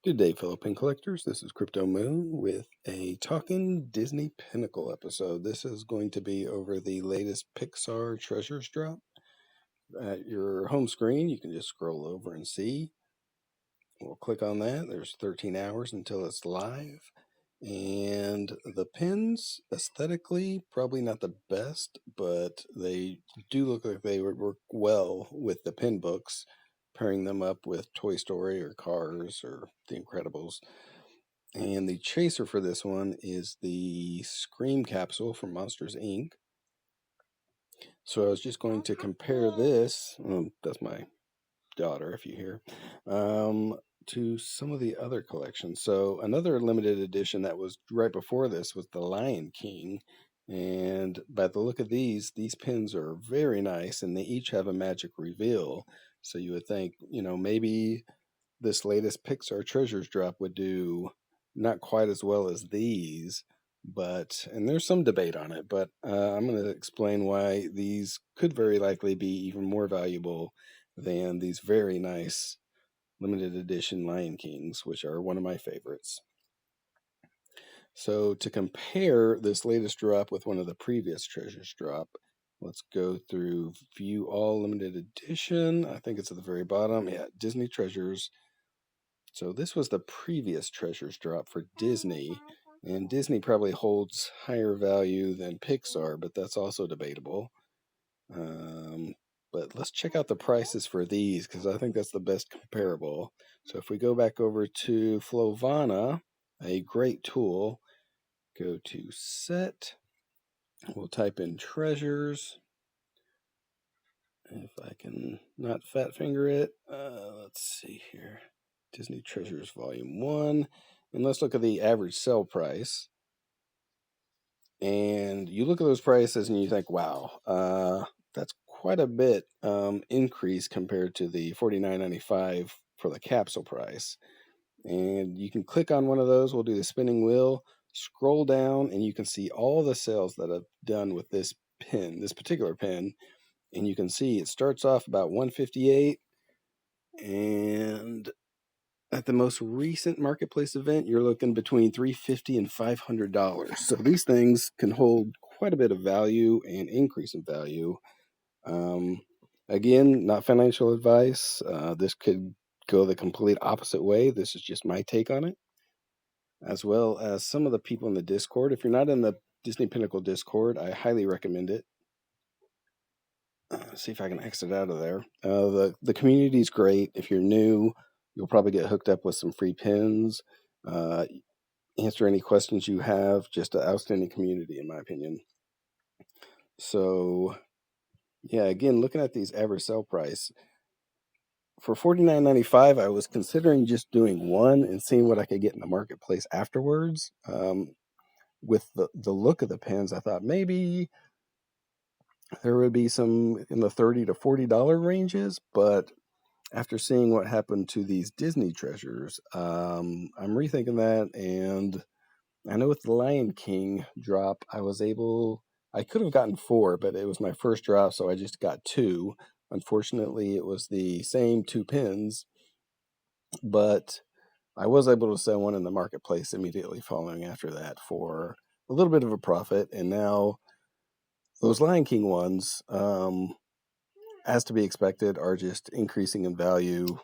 Good day, fellow pin collectors. This is Crypto Moon with a Talking Disney Pinnacle episode. This is going to be over the latest Pixar Treasures drop. At your home screen, you can just scroll over and see. We'll click on that. There's 13 hours until it's live. And the pins, aesthetically, probably not the best, but they do look like they would work well with the pin books, pairing them up with Toy Story or Cars or The Incredibles. And the chaser for this one is the Scream capsule from Monsters Inc. So I was just going to compare this, that's my daughter if you hear, to some of the other collections. So another limited edition that was right before this was the Lion King. And by the look of these pins are very nice and they each have a magic reveal. So you would think, maybe this latest Pixar Treasures drop would do not quite as well as these, and there's some debate on it, but I'm going to explain why these could very likely be even more valuable than these very nice limited edition Lion Kings, which are one of my favorites. So to compare this latest drop with one of the previous Treasures drop, let's go through View All Limited Edition. I think it's at the very bottom. Yeah, Disney Treasures. So this was the previous Treasures drop for Disney, and Disney probably holds higher value than Pixar, but that's also debatable. But let's check out the prices for these because I think that's the best comparable. So if we go back over to Flovana, a great tool, go to Set. We'll type in Treasures. If I can not fat finger it, let's see here. Disney Treasures Volume 1. And let's look at the average sell price. And you look at those prices and you think, wow, that's quite a bit increase compared to the $49.95 for the capsule price. And you can click on one of those. We'll do the spinning wheel. Scroll down and you can see all the sales that I've done with this pin, this particular pin. And you can see it starts off about 158, and at the most recent marketplace event, you're looking between $350 and $500. So these things can hold quite a bit of value and increase in value. Again, not financial advice. This could go the complete opposite way. This is just my take on it, as well as some of the people in the Discord. If you're not in the Disney Pinnacle Discord, I highly recommend it. See if I can exit out of there. The community is great. If you're new, you'll probably get hooked up with some free pins. Answer any questions you have. Just an outstanding community, in my opinion. So, yeah, again, looking at these average sell price for $49.95, I was considering just doing one and seeing what I could get in the marketplace afterwards. With the look of the pins, I thought maybe there would be some in the $30 to $40 ranges, but after seeing what happened to these Disney treasures, I'm rethinking that. And I know with the Lion King drop, I could have gotten 4, but it was my first drop, so I just got 2. Unfortunately, it was the same 2 pins, but I was able to sell one in the marketplace immediately following after that for a little bit of a profit. And now those Lion King ones, as to be expected, are just increasing in value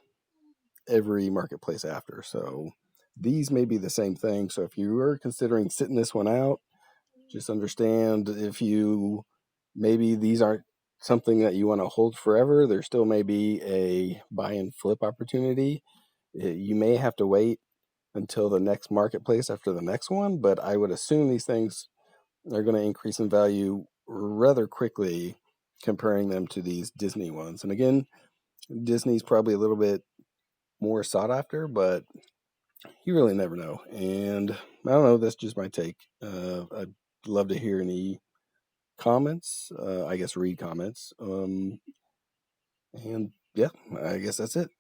every marketplace after. So these may be the same thing. So if you are considering sitting this one out, just understand if maybe these aren't something that you want to hold forever, there still may be a buy and flip opportunity. You may have to wait until the next marketplace after the next one, but I would assume these things are going to increase in value rather quickly comparing them to these Disney ones. And again, Disney's probably a little bit more sought after, but you really never know. And I don't know, that's just my take. I'd love to hear any comments, I guess read comments. And yeah, I guess that's it.